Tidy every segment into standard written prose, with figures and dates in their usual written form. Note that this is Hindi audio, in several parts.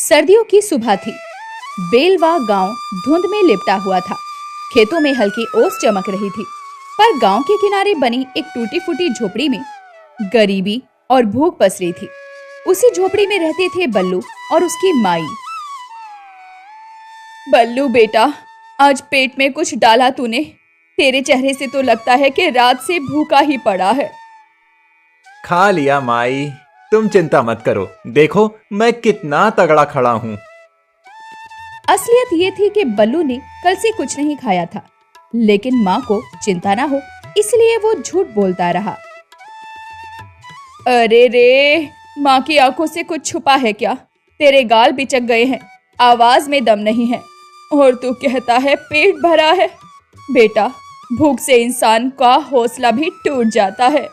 सर्दियों की सुबह थी। बेलवा गांव धुंध में लिपटा हुआ था। खेतों में हल्की ओस चमक रही थी, पर गांव के किनारे बनी एक टूटी फूटी झोपड़ी में गरीबी और भूख पसरी थी। उसी झोपड़ी में रहते थे बल्लू और उसकी माई। बल्लू बेटा, आज पेट में कुछ डाला तूने? तेरे चेहरे से तो लगता है कि रात से भूखा ही पड़ा है। खा लिया माई, तुम चिंता मत करो। देखो मैं कितना तगड़ा खड़ा हूँ। असलियत ये थी कि बल्लू ने कल से कुछ नहीं खाया था, लेकिन माँ को चिंता ना हो इसलिए वो झूठ बोलता रहा। अरे रे, माँ की आंखों से कुछ छुपा है क्या? तेरे गाल बिचक गए हैं, आवाज में दम नहीं है, और तू कहता है पेट भरा है। बेटा, भूख से इंसान का हौसला भी टूट जाता है।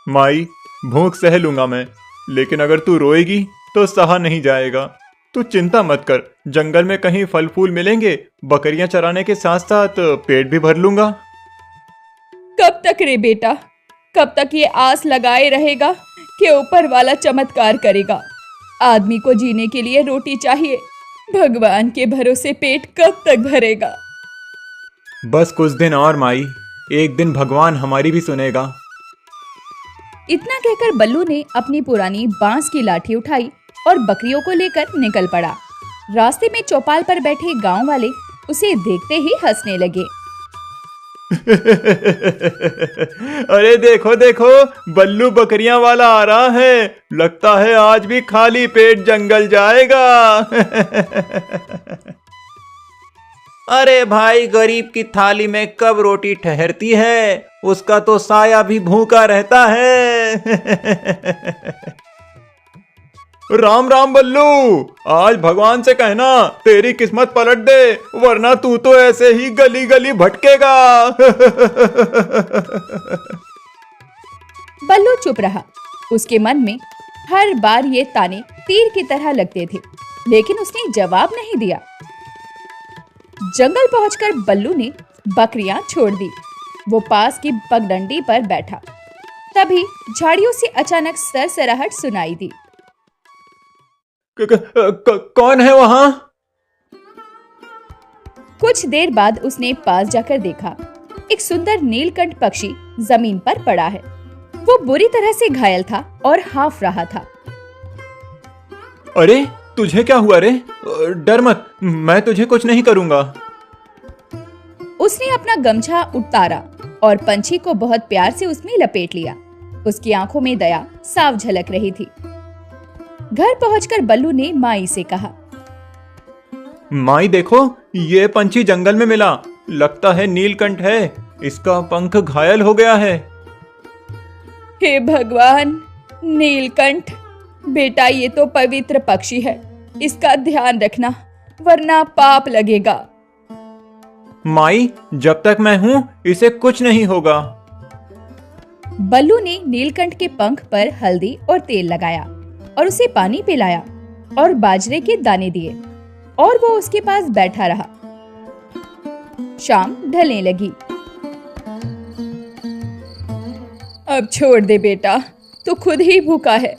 माई, भूख सह लूंगा मैं, लेकिन अगर तू रोएगी तो सहा नहीं जाएगा। तू चिंता मत कर, जंगल में कहीं फल फूल मिलेंगे, बकरियां चराने के साथ साथ पेट भी भर लूंगा। कब तक रे बेटा, कब तक ये आस लगाए रहेगा कि ऊपर वाला चमत्कार करेगा? आदमी को जीने के लिए रोटी चाहिए, भगवान के भरोसे पेट कब तक भरेगा? बस कुछ दिन और माई, एक दिन भगवान हमारी भी सुनेगा। इतना कहकर बल्लू ने अपनी पुरानी बांस की लाठी उठाई और बकरियों को लेकर निकल पड़ा। रास्ते में चौपाल पर बैठे गांव वाले उसे देखते ही हंसने लगे। अरे देखो देखो, बल्लू बकरियां वाला आ रहा है। लगता है आज भी खाली पेट जंगल जाएगा। अरे भाई, गरीब की थाली में कब रोटी ठहरती है? उसका तो साया भी भूखा रहता है। राम राम बल्लू, आज भगवान से कहना तेरी किस्मत पलट दे, वरना तू तो ऐसे ही गली गली भटकेगा। बल्लू चुप रहा। उसके मन में हर बार ये ताने तीर की तरह लगते थे, लेकिन उसने जवाब नहीं दिया। जंगल पहुंचकर बल्लू ने बकरियां छोड़ दी। वो पास की पगडंडी पर बैठा। तभी झाड़ियों से अचानक सरसराहट सुनाई दी। कौन है वहां? कुछ देर बाद उसने पास जाकर देखा, एक सुंदर नीलकंठ पक्षी जमीन पर पड़ा है। वो बुरी तरह से घायल था और हाफ रहा था। अरे तुझे क्या हुआ रे? डर मत, मैं तुझे कुछ नहीं करूंगा। उसने अपना गमछा उतारा और पंछी को बहुत प्यार से उसमें लपेट लिया। उसकी आंखों में दया साफ झलक रही थी। घर पहुंचकर बल्लू ने माई से कहा, माई देखो, ये पंछी जंगल में मिला। लगता है नीलकंठ है, इसका पंख घायल हो गया है। हे भगवान, नीलकंठ बेटा, ये तो पवित्र पक्षी है, इसका ध्यान रखना वरना पाप लगेगा। माई, जब तक मैं हूं इसे कुछ नहीं होगा। बल्लू ने नीलकंठ के पंख पर हल्दी और तेल लगाया और उसे पानी पिलाया और बाजरे के दाने दिए, और वो उसके पास बैठा रहा। शाम ढलने लगी। अब छोड़ दे बेटा, तू खुद ही भूखा है,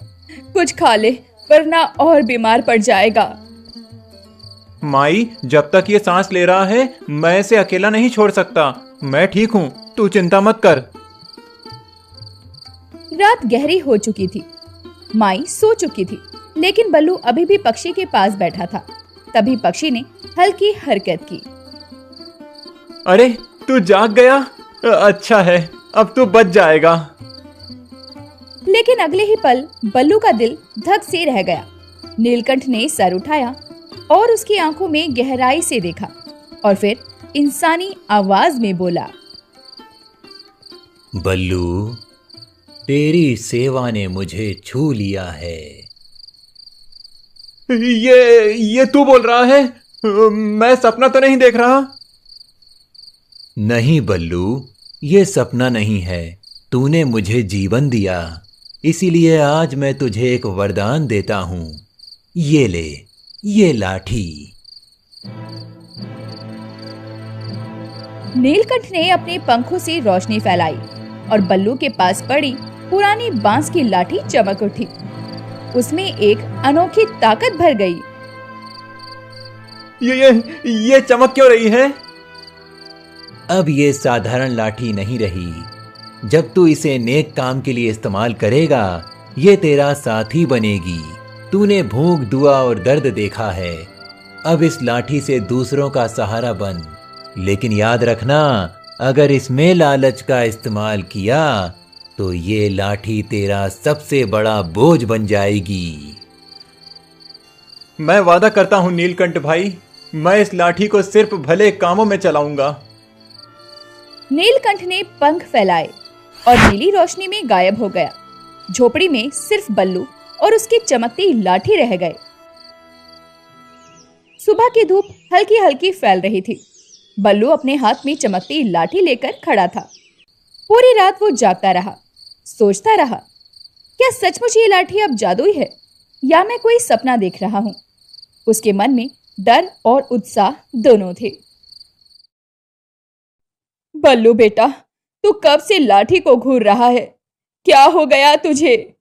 कुछ खा ले वरना और बीमार पड़ जाएगा। माई, जब तक ये सांस ले रहा है मैं इसे अकेला नहीं छोड़ सकता। मैं ठीक हूँ, तू चिंता मत कर। रात गहरी हो चुकी थी। माई सो चुकी थी, लेकिन बल्लू अभी भी पक्षी के पास बैठा था। तभी पक्षी ने हल्की हरकत की। अरे तू जाग गया? अच्छा है, अब तू बच जाएगा। लेकिन अगले ही पल बल्लू का दिल धक से रह गया। नीलकंठ ने सर उठाया और उसकी आंखों में गहराई से देखा, और फिर इंसानी आवाज में बोला, बल्लू, तेरी सेवा ने मुझे छू लिया है। ये तू बोल रहा है? मैं सपना तो नहीं देख रहा? नहीं बल्लू, ये सपना नहीं है। तूने मुझे जीवन दिया, इसीलिए आज मैं तुझे एक वरदान देता हूं। ये ले, ये लाठी। नीलकंठ ने अपने पंखों से रोशनी फैलाई और बल्लू के पास पड़ी पुरानी बांस की लाठी चमक उठी। उसमें एक अनोखी ताकत भर गई। ये चमक क्यों रही है? अब ये साधारण लाठी नहीं रही। जब तू इसे नेक काम के लिए इस्तेमाल करेगा, ये तेरा साथी बनेगी। तूने भूख, दुआ और दर्द देखा है। अब इस लाठी से दूसरों का सहारा बन। लेकिन याद रखना, अगर इसमें लालच का इस्तेमाल किया तो ये लाठी तेरा सबसे बड़ा बोझ बन जाएगी। मैं वादा करता हूं नीलकंठ भाई, मैं इस लाठी को सिर्फ भले कामों में चलाऊंगा। नीलकंठ ने पंख फैलाए और नीली रोशनी में गायब हो गया। झोपड़ी में सिर्फ बल्लू और उसकी चमकती लाठी रह गए। सुबह की धूप हल्की हल्की फैल रही थी। बल्लू अपने हाथ में चमकती लाठी लेकर खड़ा था। पूरी रात वो जागता रहा, सोचता रहा, क्या सचमुच ये लाठी अब जादुई है या मैं कोई सपना देख रहा हूं। उसके मन में डर और उत्साह दोनों थे। बल्लू बेटा, तू कब से लाठी को घूर रहा है? क्या हो गया तुझे?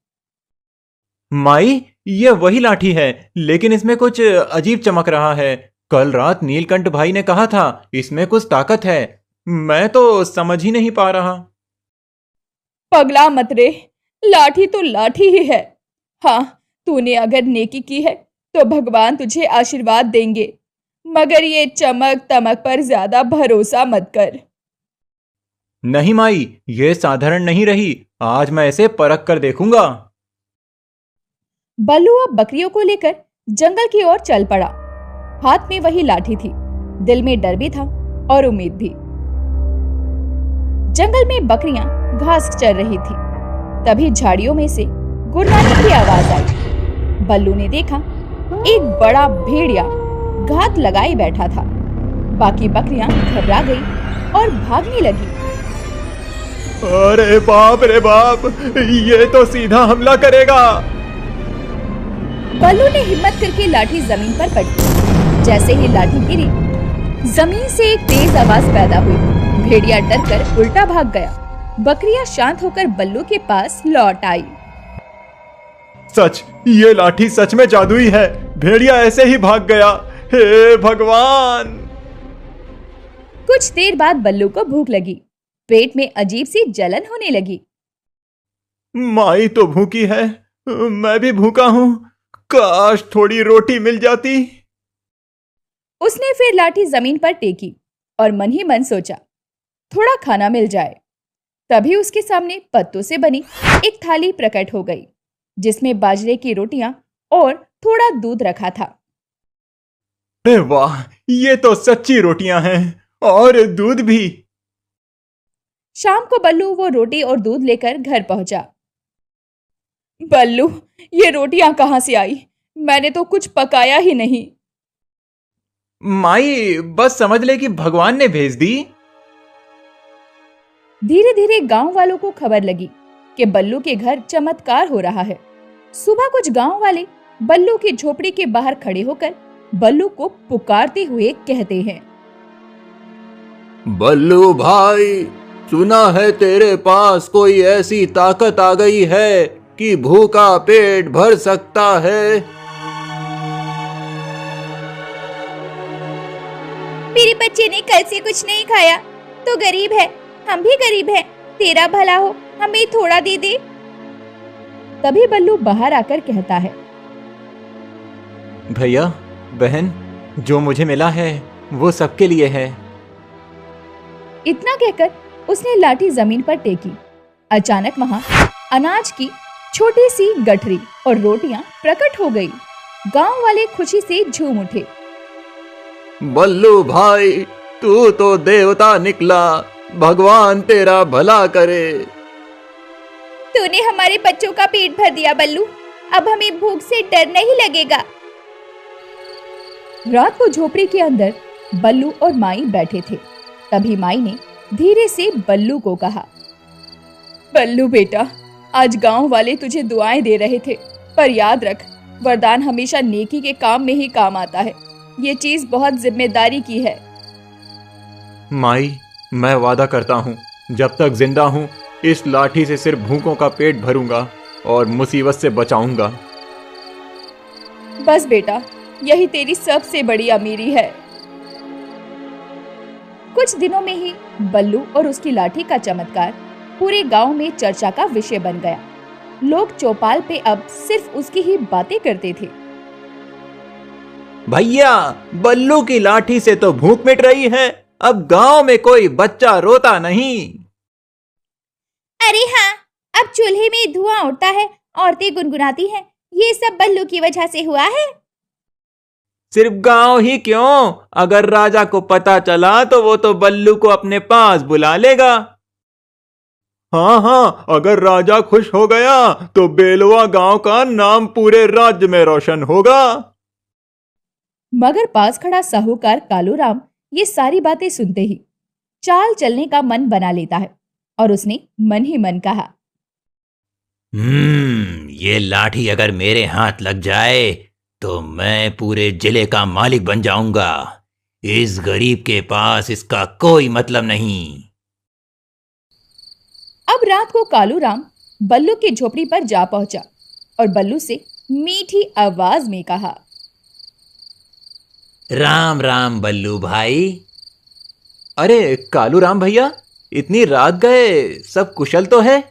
माई, ये वही लाठी है, लेकिन इसमें कुछ अजीब चमक रहा है। कल रात नीलकंठ भाई ने कहा था इसमें कुछ ताकत है। मैं तो समझ ही नहीं पा रहा। पगला मत रे, लाठी तो लाठी ही है। हाँ, तूने अगर नेकी की है तो भगवान तुझे आशीर्वाद देंगे, मगर ये चमक तमक पर ज्यादा भरोसा मत कर। नहीं माई, ये साधारण नहीं रही। आज मैं इसे परख कर देखूंगा। बल्लू अब बकरियों को लेकर जंगल की ओर चल पड़ा। हाथ में वही लाठी थी। दिल में डर भी था और उम्मीद भी। जंगल में बकरियां घास चर रही थी। तभी झाड़ियों में से गुर्राने की आवाज आई। बल्लू ने देखा, एक बड़ा भेड़िया घात लगाए बैठा था। बाकी बकरियां घबरा गई और भागने लगी। अरे बाप रे बाप, ये तो सीधा हमला करेगा। बल्लू ने हिम्मत करके लाठी जमीन पर पटकी। जैसे ही लाठी गिरी, जमीन से एक तेज आवाज पैदा हुई। भेड़िया डरकर उल्टा भाग गया। बकरियां शांत होकर बल्लू के पास लौट आई। सच, ये लाठी सच में जादुई है। भेड़िया ऐसे ही भाग गया। हे भगवान! कुछ देर बाद बल्लू को भूख लगी। पेट में अजीब सी जलन होने लगी। माई तो भूखी है, मैं भी भूखा हूं। काश थोड़ी रोटी मिल जाती। उसने फिर लाठी जमीन पर टेकी और मन ही मन सोचा, थोड़ा खाना मिल जाए। तभी उसके सामने पत्तों से बनी एक थाली प्रकट हो गई, जिसमें बाजरे की रोटियां और थोड़ा दूध रखा था। अरे वाह, ये तो सच्ची रोटियां हैं और दूध भी। शाम को बल्लू वो रोटी और दूध लेकर घर पहुंचा। बल्लू, ये रोटियां कहां से आई? मैंने तो कुछ पकाया ही नहीं। माई, बस समझ ले कि भगवान ने भेज दी। धीरे धीरे गांव वालों को खबर लगी कि बल्लू के घर चमत्कार हो रहा है। सुबह कुछ गांव वाले बल्लू की झोपड़ी के बाहर खड़े होकर बल्लू को पुकारते हुए कहते हैं, बल्लू भाई, सुना है तेरे पास कोई ऐसी ताकत आ गई है कि भूखा पेट भर सकता है। मेरे बच्चे ने कल से कुछ नहीं खाया, तो गरीब है, हम भी गरीब हैं। तेरा भला हो, हमें थोड़ा दे दे। तभी बल्लू बाहर आकर कहता है, भैया बहन, जो मुझे मिला है वो सबके लिए है। इतना कहकर उसने लाठी जमीन पर टेकी। अचानक वहां अनाज की छोटी सी गठरी और रोटियां प्रकट हो गई। गांव वाले खुशी से झूम उठे। बल्लू भाई, तू तो देवता निकला। भगवान तेरा भला करे। तूने हमारे बच्चों का पेट भर दिया बल्लू, अब हमें भूख से डर नहीं लगेगा। रात को झोपड़ी के अंदर बल्लू और माई बैठे थे। तभी माई ने धीरे से बल्लू को कहा, बल्लू बेटा, आज गांव वाले तुझे दुआएं दे रहे थे, पर याद रख, वरदान हमेशा नेकी के काम में ही काम आता है। ये चीज बहुत जिम्मेदारी की है। माई, मैं वादा करता हूँ, जब तक जिंदा हूँ इस लाठी से सिर्फ भूखों का पेट भरूंगा और मुसीबत से बचाऊंगा। बस बेटा, यही तेरी सबसे बड़ी अमीरी है। कुछ दिनों में ही बल्लू और उसकी लाठी का चमत्कार पूरे गांव में चर्चा का विषय बन गया। लोग चौपाल पे अब सिर्फ उसकी ही बातें करते थे। भैया, बल्लू की लाठी से तो भूख मिट रही है। अब गांव में कोई बच्चा रोता नहीं। अरे हाँ, अब चूल्हे में धुआं उठता है, औरतें गुनगुनाती हैं, ये सब बल्लू की वजह से हुआ है। सिर्फ गांव ही क्यों, अगर राजा को पता चला तो वो तो बल्लू को अपने पास बुला लेगा। हाँ हाँ, अगर राजा खुश हो गया तो बेलवा गांव का नाम पूरे राज्य में रोशन होगा। मगर पास खड़ा साहूकार कालूराम ये सारी बातें सुनते ही चाल चलने का मन बना लेता है और उसने मन ही मन कहा, ये लाठी अगर मेरे हाथ लग जाए तो मैं पूरे जिले का मालिक बन जाऊंगा। इस गरीब के पास इसका कोई मतलब नहीं। अब रात को कालूराम बल्लू की झोपड़ी पर जा पहुंचा और बल्लू से मीठी आवाज में कहा, राम राम बल्लू भाई। अरे कालूराम भैया, इतनी रात गए, सब कुशल तो है?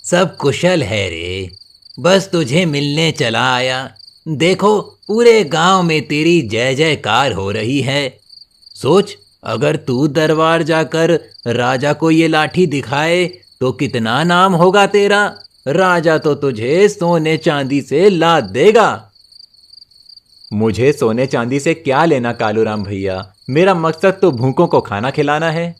सब कुशल है रे, बस तुझे मिलने चला आया। देखो, पूरे गांव में तेरी जय जयकार हो रही है। सोच, अगर तू दरबार जाकर राजा को ये लाठी दिखाए तो कितना नाम होगा तेरा। राजा तो तुझे सोने चांदी से लाद देगा। मुझे सोने चांदी से क्या लेना कालूराम भैया, मेरा मकसद तो भूखों को खाना खिलाना है।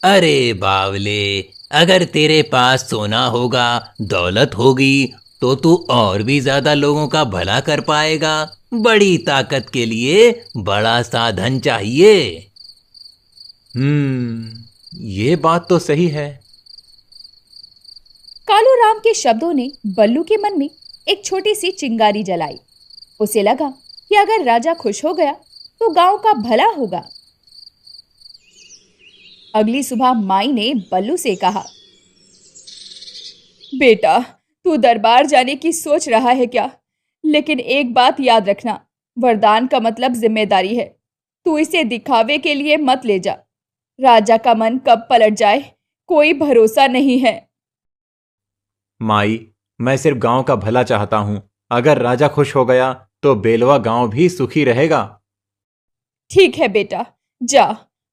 अरे बावले, अगर तेरे पास सोना होगा, दौलत होगी, तो तू और भी ज्यादा लोगों का भला कर पाएगा। बड़ी ताकत के लिए बड़ा साधन चाहिए। ये बात तो सही है। कालूराम के शब्दों ने बल्लू के मन में एक छोटी सी चिंगारी जलाई। उसे लगा कि अगर राजा खुश हो गया तो गांव का भला होगा। अगली सुबह माई ने बल्लू से कहा, बेटा, तू दरबार जाने की सोच रहा है क्या? लेकिन एक बात याद रखना, वरदान का मतलब जिम्मेदारी है। तू इसे दिखावे के लिए मत ले जा। राजा का मन कब पलट जाए कोई भरोसा नहीं है। माई, मैं सिर्फ गांव का भला चाहता हूं। अगर राजा खुश हो गया तो बेलवा गांव भी सुखी रहेगा। ठीक है बेटा, जा,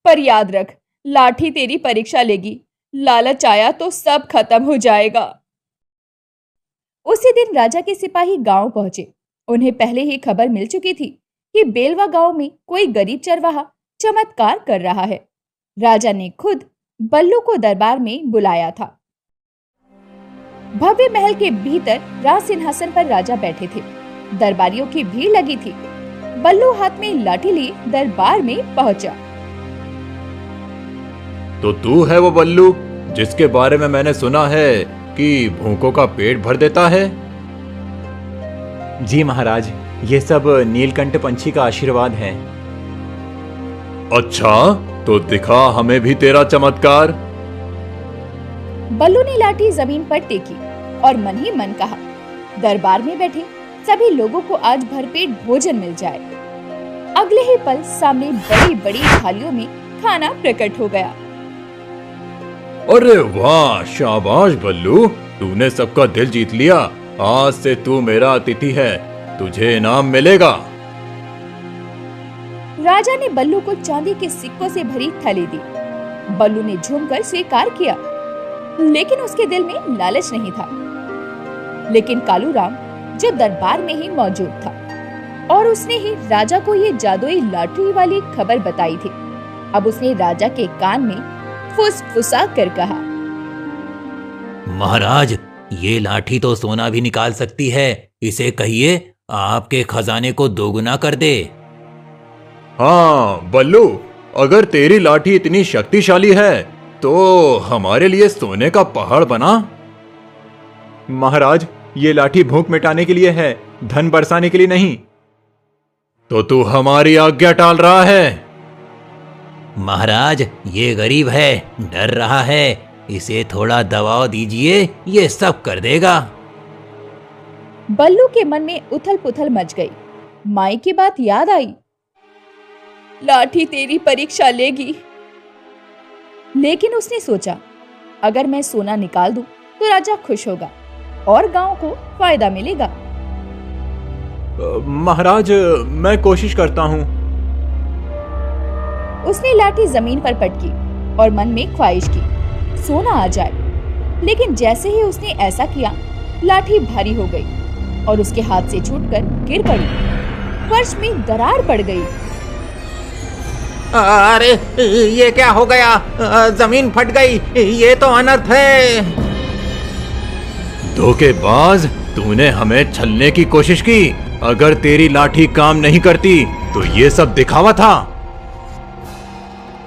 पर याद रख, लाठी तेरी परीक्षा लेगी। लालच आया तो सब खत्म हो जाएगा। उसी दिन राजा के सिपाही गांव पहुंचे। उन्हें पहले ही खबर मिल चुकी थी कि बेलवा गांव में कोई गरीब चरवाहा चमत्कार कर रहा है। राजा ने खुद बल्लू को दरबार में बुलाया था। भव्य महल के भीतर राज सिंहासन पर राजा बैठे थे। दरबारियों की भीड़ लगी थी। बल्लू हाथ में लाठी लिए दरबार में पहुंचा। तो तू है वो बल्लू जिसके बारे में मैंने सुना है कि भूखों का पेट भर देता है? जी महाराज, ये सब नीलकंठ पंछी का आशीर्वाद है। अच्छा, तो दिखा हमें भी तेरा चमत्कार। बल्लू ने लाठी जमीन पर टेकी और मन ही मन कहा, दरबार में बैठे सभी लोगों को आज भरपेट भोजन मिल जाए। अगले ही पल सामने बड़ी बड़ी थालियों में खाना प्रकट हो गया। अरे वाह, शाबाश बल्लू, तूने सबका दिल जीत लिया। आज से तू मेरा अतिथि है, तुझे इनाम मिलेगा। राजा ने बल्लू को चांदी के सिक्कों से भरी थैली दी। बल्लू ने झूमकर स्वीकार किया, लेकिन उसके दिल में लालच नहीं था। लेकिन कालूराम जो दरबार में ही मौजूद था और उसने ही राजा को ये जादुई लाठी वाली खबर बताई थी, अब उसने राजा के कान में फुसफुसा कर कहा, महाराज, ये लाठी तो सोना भी निकाल सकती है। इसे कहिए आपके खजाने को दोगुना कर दे। हाँ बल्लू, अगर तेरी लाठी इतनी शक्तिशाली है तो हमारे लिए सोने का पहाड़ बना। महाराज, ये लाठी भूख मिटाने के लिए है, धन बरसाने के लिए नहीं। तो तू हमारी आज्ञा टाल रहा है? महाराज, ये गरीब है, डर रहा है, इसे थोड़ा दबाव दीजिए, ये सब कर देगा। बल्लू के मन में उथल पुथल मच गई। माई की बात याद आई। लाठी तेरी परीक्षा लेगी। लेकिन उसने सोचा, अगर मैं सोना निकाल दूं तो राजा खुश होगा और गांव को फायदा मिलेगा। महाराज, मैं कोशिश करता हूँ। उसने लाठी जमीन पर पटकी और मन में ख्वाहिश की, सोना आ जाए। लेकिन जैसे ही उसने ऐसा किया, लाठी भारी हो गई और उसके हाथ से छूटकर गिर पड़ी। फर्श में दरार पड़ गई। अरे ये क्या हो गया? जमीन फट गई। ये तो अनर्थ है। धोखेबाज, तूने हमें छलने की कोशिश की। अगर तेरी लाठी काम नहीं करती तो ये सब दिखावा था।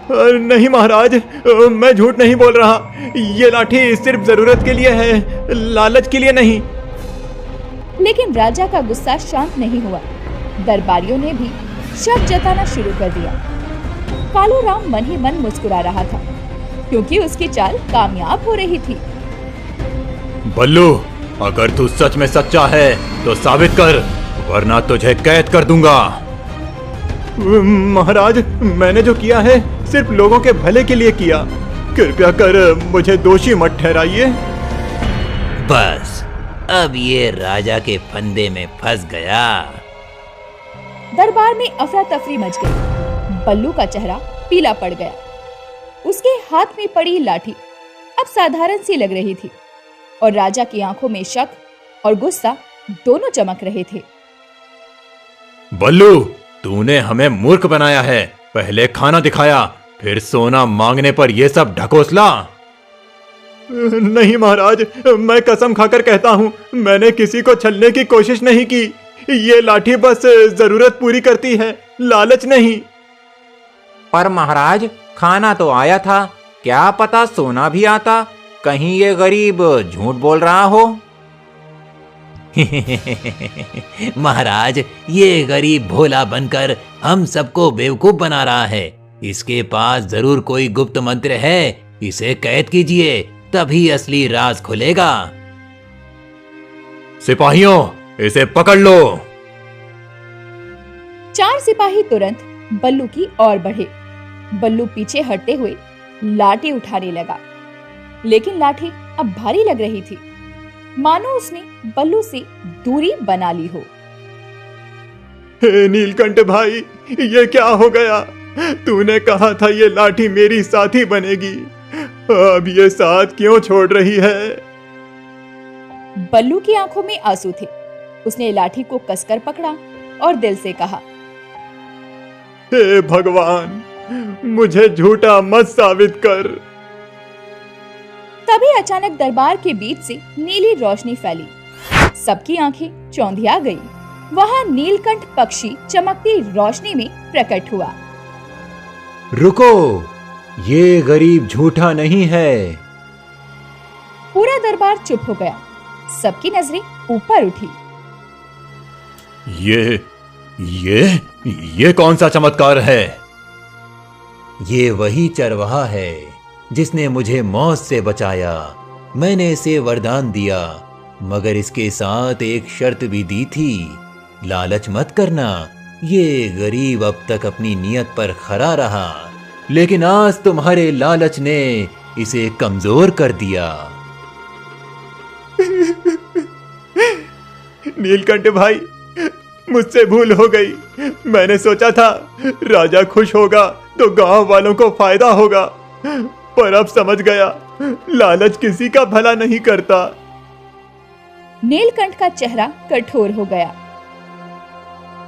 नहीं महाराज, मैं झूठ नहीं बोल रहा। ये लाठी सिर्फ जरूरत के लिए है, लालच के लिए नहीं। लेकिन राजा का गुस्सा शांत नहीं हुआ। दरबारियों ने भी शक जताना शुरू कर दिया। कालू राम मन ही मन मुस्कुरा रहा था, क्योंकि उसकी चाल कामयाब हो रही थी। बल्लू, अगर तू सच में सच्चा है तो साबित कर, वरना तुझे कैद कर दूंगा। महाराज, मैंने जो किया है सिर्फ लोगों के भले के लिए किया। कृपया कर मुझे दोषी मत ठहराइए। बस, अब ये राजा के फंदे में फंस गया। दरबार में अफरा तफरी मच गई। बल्लू का चेहरा पीला पड़ गया। उसके हाथ में पड़ी लाठी अब साधारण सी लग रही थी और राजा की आंखों में शक और गुस्सा दोनों चमक रहे थे। बल्लू, तूने हमें मूर्ख बनाया है। पहले खाना दिखाया, फिर सोना मांगने पर यह सब ढकोसला। नहीं महाराज, मैं कसम खाकर कहता हूँ, मैंने किसी को छलने की कोशिश नहीं की। ये लाठी बस जरूरत पूरी करती है, लालच नहीं। पर महाराज, खाना तो आया था, क्या पता सोना भी आता। कहीं ये गरीब झूठ बोल रहा हो। महाराज, ये गरीब भोला बनकर हम सबको बेवकूफ बना रहा है। इसके पास जरूर कोई गुप्त मंत्र है। इसे कैद कीजिए, तभी असली राज खुलेगा। सिपाहियों, इसे पकड़ लो। 4 सिपाही तुरंत बल्लू की ओर बढ़े। बल्लू पीछे हटते हुए लाठी उठाने लगा, लेकिन लाठी अब भारी लग रही थी, मानो उसने बल्लू से दूरी बना ली हो। हे नीलकंठ भाई, ये क्या हो गया? तूने कहा था ये लाठी मेरी साथी बनेगी, अब ये साथ क्यों छोड़ रही है? बल्लू की आंखों में आंसू थे। उसने लाठी को कसकर पकड़ा और दिल से कहा, हे भगवान, मुझे झूठा मत साबित कर। तभी अचानक दरबार के बीच से नीली रोशनी फैली। सबकी आंखें चौंधिया गई। वहां नीलकंठ पक्षी चमकती रोशनी में प्रकट हुआ। रुको, ये गरीब झूठा नहीं है। पूरा दरबार चुप हो गया। सबकी नजरें ऊपर उठी। ये कौन सा चमत्कार है? ये वही चरवाहा है जिसने मुझे मौत से बचाया। मैंने इसे वरदान दिया, मगर इसके साथ एक शर्त भी दी थी। लालच मत करना। ये गरीब अब तक अपनी नियत पर खरा रहा, लेकिन आज तुम्हारे लालच ने इसे कमजोर कर दिया। नीलकंठ भाई, मुझसे भूल हो गई। मैंने सोचा था राजा खुश होगा तो गांव वालों को फायदा होगा, पर अब समझ गया लालच किसी का भला नहीं करता। नीलकंठ का चेहरा कठोर हो गया।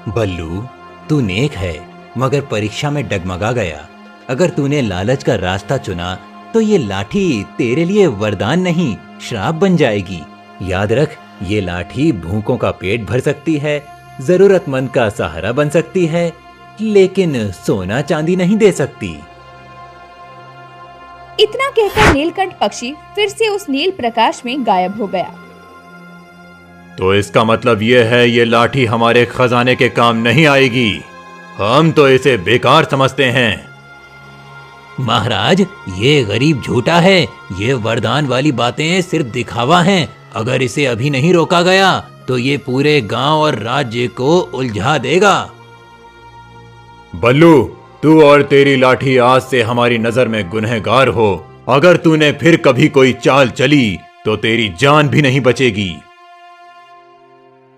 बल्लू, तू नेक है, मगर परीक्षा में डगमगा गया। अगर तूने लालच का रास्ता चुना तो ये लाठी तेरे लिए वरदान नहीं, श्राप बन जाएगी। याद रख, ये लाठी भूखों का पेट भर सकती है, जरूरतमंद का सहारा बन सकती है, लेकिन सोना चांदी नहीं दे सकती। इतना कहकर नीलकंठ पक्षी फिर से उस नील प्रकाश में गायब हो गया। तो इसका मतलब यह है ये लाठी हमारे खजाने के काम नहीं आएगी। हम तो इसे बेकार समझते हैं। महाराज, ये गरीब झूठा है। ये वरदान वाली बातें सिर्फ दिखावा हैं। अगर इसे अभी नहीं रोका गया तो ये पूरे गांव और राज्य को उलझा देगा। बल्लू, तू और तेरी लाठी आज से हमारी नजर में गुनहगार हो। अगर तूने फिर कभी कोई चाल चली तो तेरी जान भी नहीं बचेगी।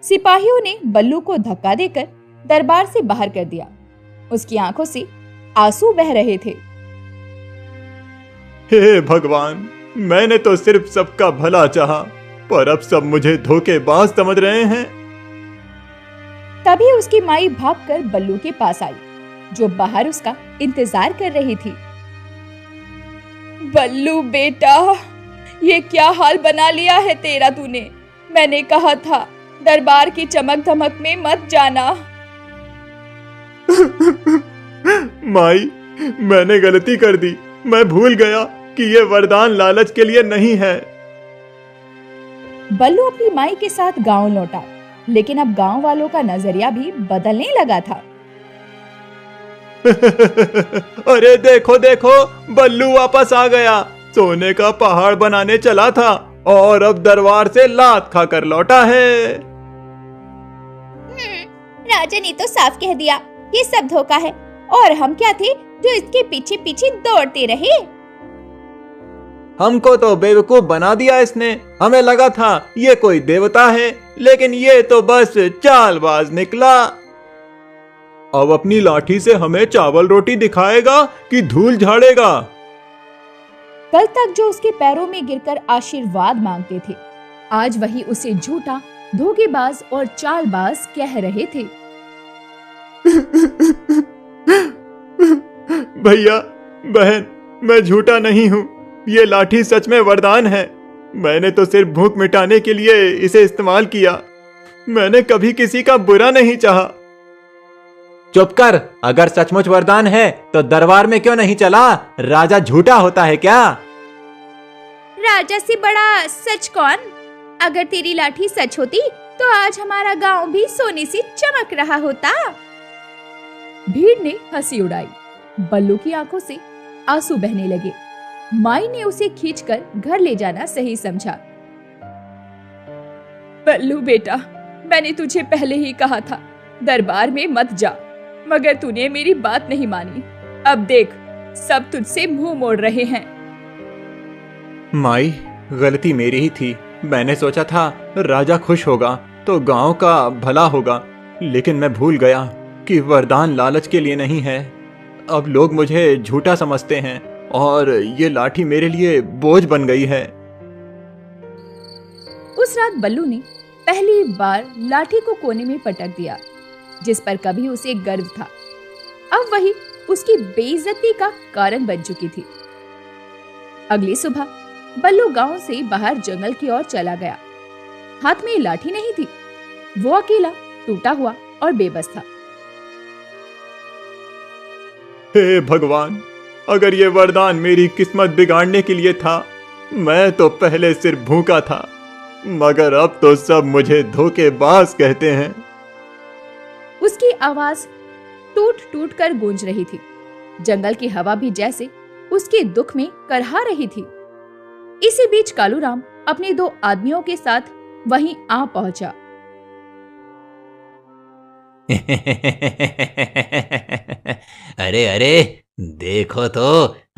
सिपाहियों ने बल्लू को धक्का देकर दरबार से बाहर कर दिया। उसकी आंखों से आंसू बह रहे थे। हे भगवान, मैंने तो सिर्फ सबका भला चाहा, पर अब सब मुझे धोखेबाज समझ रहे हैं। तभी उसकी माई भागकर बल्लू के पास आई, जो बाहर उसका इंतजार कर रही थी। बल्लू बेटा, ये क्या हाल बना लिया है तेरा तूने। मैंने कहा था दरबार की चमक धमक में मत जाना। माई, मैंने गलती कर दी। मैं भूल गया कि ये वरदान लालच के लिए नहीं है। बल्लू अपनी माई के साथ गांव लौटा, लेकिन अब गांव वालों का नजरिया भी बदलने लगा था। अरे देखो देखो, बल्लू वापस आ गया। सोने का पहाड़ बनाने चला था और अब दरबार से लात खाकर लौटा है। राजा ने तो साफ कह दिया ये सब धोखा है, और हम क्या थे जो इसके पीछे पीछे दौड़ते रहे। हमको तो बेवकूफ बना दिया इसने। हमें लगा था ये कोई देवता है, लेकिन ये तो बस चालबाज निकला। अब अपनी लाठी से हमें चावल रोटी दिखाएगा कि धूल झाड़ेगा। कल तक जो उसके पैरों में गिरकर आशीर्वाद मांगते थे, आज वही उसे झूठा, धोखेबाज और चालबाज कह रहे थे। भैया, बहन, मैं झूठा नहीं हूँ। ये लाठी सच में वरदान है। मैंने तो सिर्फ भूख मिटाने के लिए इसे इस्तेमाल किया। मैंने कभी किसी का बुरा नहीं चाहा। चुप कर। अगर सचमुच वरदान है तो दरबार में क्यों नहीं चला? राजा झूठा होता है क्या? राजा से बड़ा सच कौन? अगर तेरी लाठी सच होती तो आज हमारा गांव भी सोने से चमक रहा होता। भीड़ ने हंसी उड़ाई। बल्लू की आंखों से आंसू बहने लगे। माई ने उसे खींचकर घर ले जाना सही समझा। बल्लू बेटा, मैंने तुझे पहले ही कहा था दरबार में मत जा, मगर तूने मेरी बात नहीं मानी। अब देख, सब तुझसे मुंह मोड़ रहे हैं। माई, गलती मेरी ही थी। मैंने सोचा था राजा खुश होगा तो गांव का भला होगा, लेकिन मैं भूल गया कि वरदान लालच के लिए नहीं है। अब लोग मुझे झूठा समझते हैं और ये लाठी मेरे लिए बोझ बन गई है। उस रात बल्लू ने पहली बार लाठी को कोने में पटक दिया, जिस पर कभी उसे गर्व था, अब वही उसकी बेइज्जती का कारण बन चुकी थी। अगली सुबह बल्लू गांव से बाहर जंगल की ओर चला गया। हाथ में लाठी नहीं थी। वो अकेला, टूटा हुआ और बेबस था। हे भगवान, अगर ये वरदान मेरी किस्मत बिगाड़ने के लिए था, मैं तो पहले सिर्फ भूखा था, मगर अब तो सब मुझे धोखेबाज कहते हैं। उसकी आवाज टूट टूट कर गूंज रही थी। जंगल की हवा भी जैसे उसके दुख में करहा रही थी। इसी बीच कालूराम अपने 2 आदमियों के साथ वहीं आ पहुंचा। अरे अरे, देखो तो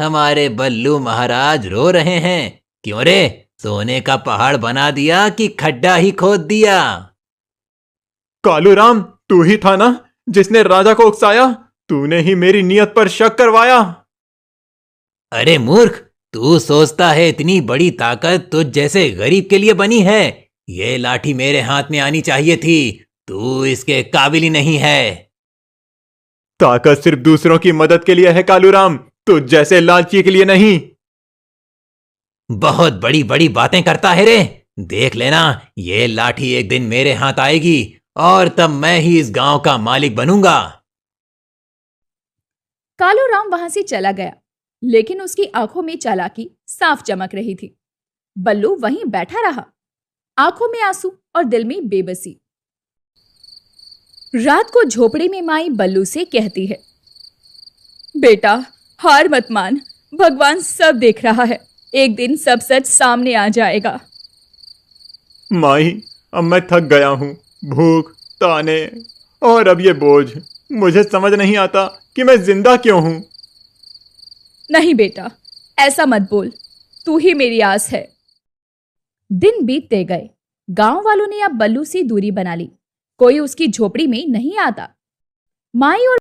हमारे बल्लू महाराज रो रहे हैं। क्यों रे, सोने का पहाड़ बना दिया कि खड्डा ही खोद दिया? कालूराम, तू ही था ना जिसने राजा को उकसाया? तूने ही मेरी नीयत पर शक करवाया। अरे मूर्ख, तू सोचता है इतनी बड़ी ताकत तुझ जैसे गरीब के लिए बनी है? ये लाठी मेरे हाथ में आनी चाहिए थी। तू इसके काबिल ही नहीं है। ताकत सिर्फ दूसरों की मदद के लिए है कालूराम, तुझ जैसे लालची के लिए नहीं। बहुत बड़ी बड़ी बातें करता है रे। देख लेना, ये लाठी एक दिन मेरे हाथ आएगी और तब मैं ही इस गांव का मालिक बनूंगा। कालूराम वहां से चला गया, लेकिन उसकी आंखों में चालाकी साफ चमक रही थी। बल्लू वहीं बैठा रहा, आंखों में आंसू और दिल में बेबसी। रात को झोपड़ी में माई बल्लू से कहती है, बेटा, हार मत मान, भगवान सब देख रहा है। एक दिन सब सच सामने आ जाएगा। माई, अब मैं थक गया हूँ। भूख, ताने और अब ये बोझ। मुझे समझ नहीं आता कि मैं जिंदा क्यों हूँ। नहीं बेटा, ऐसा मत बोल, तू ही मेरी आस है। दिन बीतते गए। गांव वालों ने अब बल्लू से दूरी बना ली। कोई उसकी झोपड़ी में नहीं आता। माई और